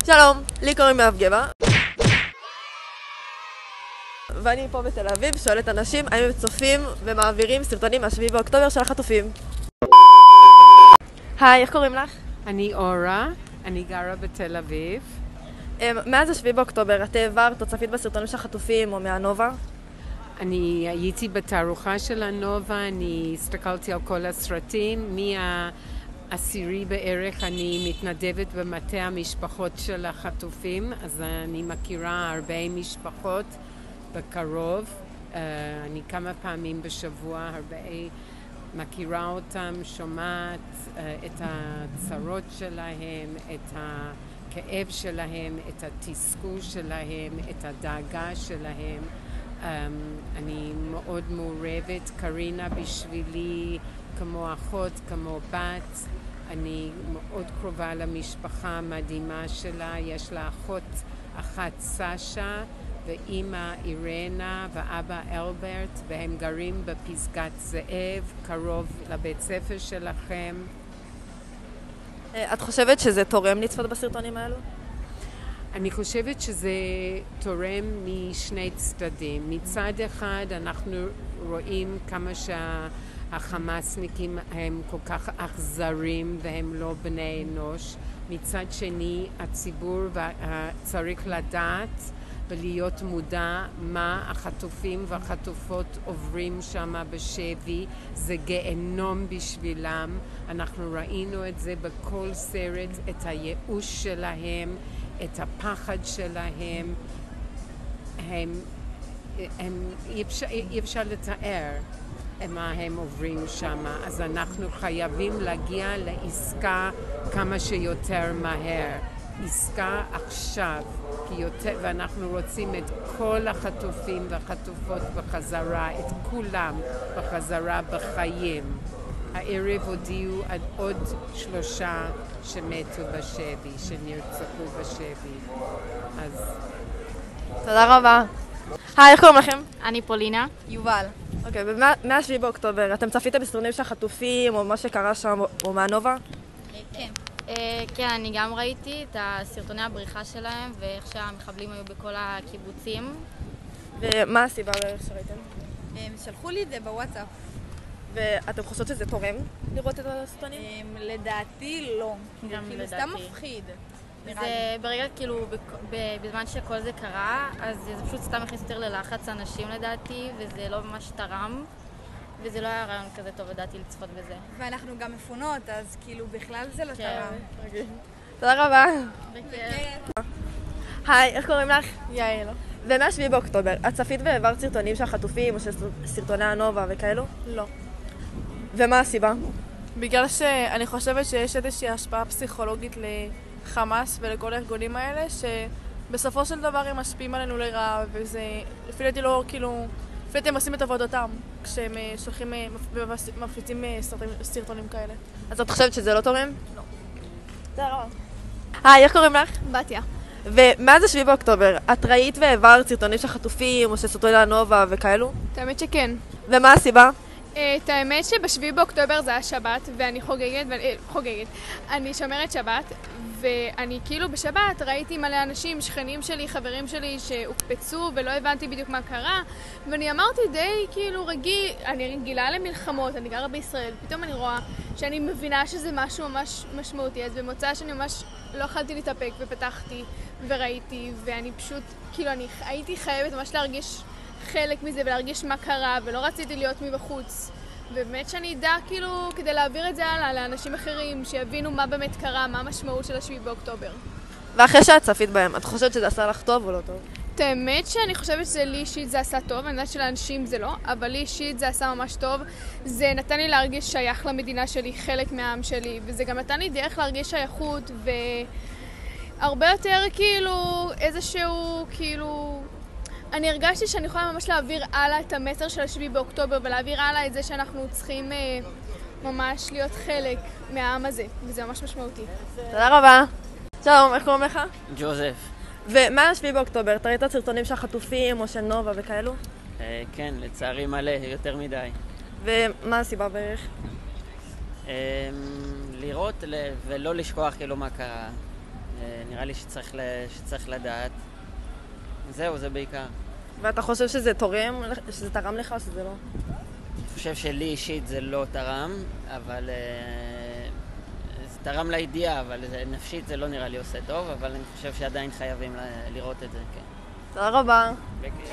שלום, לי קוראים מאב גבע. ואני פה בתל אביב שואלת אנשים האם הם צופים ומעבירים סרטונים מה7 באוקטובר של החטופים. היי, איך קוראים לך? אני אורה, אני גרה בתל אביב. מאז 7 באוקטובר את העברת או צפית בסרטונים של החטופים או מהנובה? אני הייתי בתערוכה של הנובה, אני הסתכלתי על כל הסרטים. מהעשירי בערך אני מתנדבת במטה המשפחות של החטופים, אז אני מכירה הרבה משפחות בקרוב. אני כמה פעמים בשבוע מכירה אותם, שומעת את הצרות שלהם, את הכאב שלהם, את התסכול שלהם, את הדאגה שלהם. אני מאוד מעורבת. קרינה בשבילי כמו אחות, כמו בת. אני מאוד קרובה למשפחה המדהימה שלה. יש לה אחות אחת סשה ואימא אירנה ואבא אלברט, והם גרים בפסגת זאב, קרוב לבית ספר שלכם. את חושבת שזה תורם לצפות בסרטונים האלו? אני חושבת שזה תורם משני צדדים. מצד אחד אנחנו רואים כמה שהחמאסניקים הם כל כך אכזרים והם לא בני אנוש. מצד שני הציבור צריך לדעת ולהיות מודע מה החטופים והחטופות עוברים שם בשבי. זה גיהנום בשבילם. אנחנו ראינו את זה בכל סרט, את הייאוש שלהם, את הפחד שלהם. אי אפשר לתאר מה הם עוברים שם. אז אנחנו חייבים להגיע לעסקה כמה שיותר מהר. עסקה עכשיו. ואנחנו רוצים את כל החטופים והחטופות בחזרה, את כולם בחזרה בחיים. הערב הודיעו עד עוד 3 שמתו בשבי, שנרצחו בשבי. אז תודה רבה. היי, איך קוראים לכם? אני פולינה. יובל. אוקיי, ומ7 באוקטובר אתם צפיתם בסרטונים של החטופים או מה שקרה שם או מהנובה? כן. כן, אני גם ראיתי את הסרטוני הבריחה שלהם ואיך שהמחבלים היו בכל הקיבוצים. ומה הסיבה שראיתם? הם שלחו לי את זה בוואטסאפ. ואתם חושבות שזה תורם לראות את הסרטונים? לדעתי לא. זה כאילו סתם מפחיד. זה ברגע כאילו, בזמן שכל זה קרה, אז זה פשוט סתם הכניס יותר ללחץ אנשים לדעתי, וזה לא ממש תרם. וזה לא היה רעיון כזה טוב, לדעתי, לצפות בזה. ואנחנו גם מפונות, אז כאילו בכלל זה לא תרם. תודה רבה. בכיף. היי, איך קוראים לך? יעל. ומ7 באוקטובר, את צפית והעברת סרטונים של החטופים או של סרטוני הנובה וכאלו? לא. ומה הסיבה? בגלל שאני חושבת שיש איזושהי השפעה פסיכולוגית לחמאס ולכל הארגונים האלה, שבסופו של דבר הם משפיעים עלינו לרעה, וזה לפי דעתי לא כאילו... לפי דעתי הם עושים את עבודתם כשהם שולחים ומפיצים סרטונים כאלה. אז את חושבת שזה לא תורם? לא. תודה רבה. היי, איך קוראים לך? בתיה. ומאז 7 באוקטובר, את ראית והעברת סרטונים של חטופים או של סרטוני הנובה וכאלו? את האמת שכן. ומה הסיבה? את האמת שב7 באוקטובר זה היה שבת ואני חוגגת, אני שומרת שבת ואני כאילו בשבת ראיתי מלא אנשים, שכנים שלי, חברים שלי שהוקפצו ולא הבנתי בדיוק מה קרה ואני אמרתי די כאילו אני רגילה למלחמות, אני גרה בישראל, פתאום אני רואה שאני מבינה שזה משהו ממש משמעותי, אז במוצא שאני ממש לא יכולתי להתאפק ופתחתי וראיתי ואני פשוט כאילו אני הייתי חייבת ממש להרגיש חלק מזה ולהרגיש מה קרה ולא רציתי להיות מבחוץ ובאמת שאני אדע כאילו כדי להעביר את זה הלאה לאנשים אחרים שיבינו מה באמת קרה, מה המשמעות של 7 באוקטובר. ואחרי שאת צפית בהם, את חושבת שזה עשה לך טוב או לא טוב? את האמת שאני חושבת שלי אישית זה עשה טוב, אני יודעת שלאנשים זה לא, אבל לי אישית זה עשה ממש טוב. זה נתן לי להרגיש שייך למדינה שלי, חלק מהעם שלי, וזה גם נתן לי דרך להרגיש שייכות והרבה יותר כאילו איזשהו כאילו... אני הרגשתי שאני יכולה ממש להעביר הלאה את המסר של 7 באוקטובר ולהעביר הלאה את זה שאנחנו צריכים ממש להיות חלק מהעם הזה, וזה ממש משמעותי. תודה רבה. שלום, איך קוראים לך? ג'וזף. ומה 7 באוקטובר? אתה ראית סרטונים של החטופים או של נובה וכאלו? כן, לצערי מלא, יותר מדי. ומה הסיבה בערך? לראות ולא לשכוח כאילו מה קרה. נראה לי שצריך לדעת. זהו, זה בעיקר. ואתה חושב שזה תורם, שזה תרם לך או שזה לא? אני חושב שלי אישית זה לא תרם, אבל זה תרם לידיעה, אבל נפשית זה לא נראה לי עושה טוב, אבל אני חושב שעדיין חייבים לראות את זה, כן. תודה רבה. בכיף.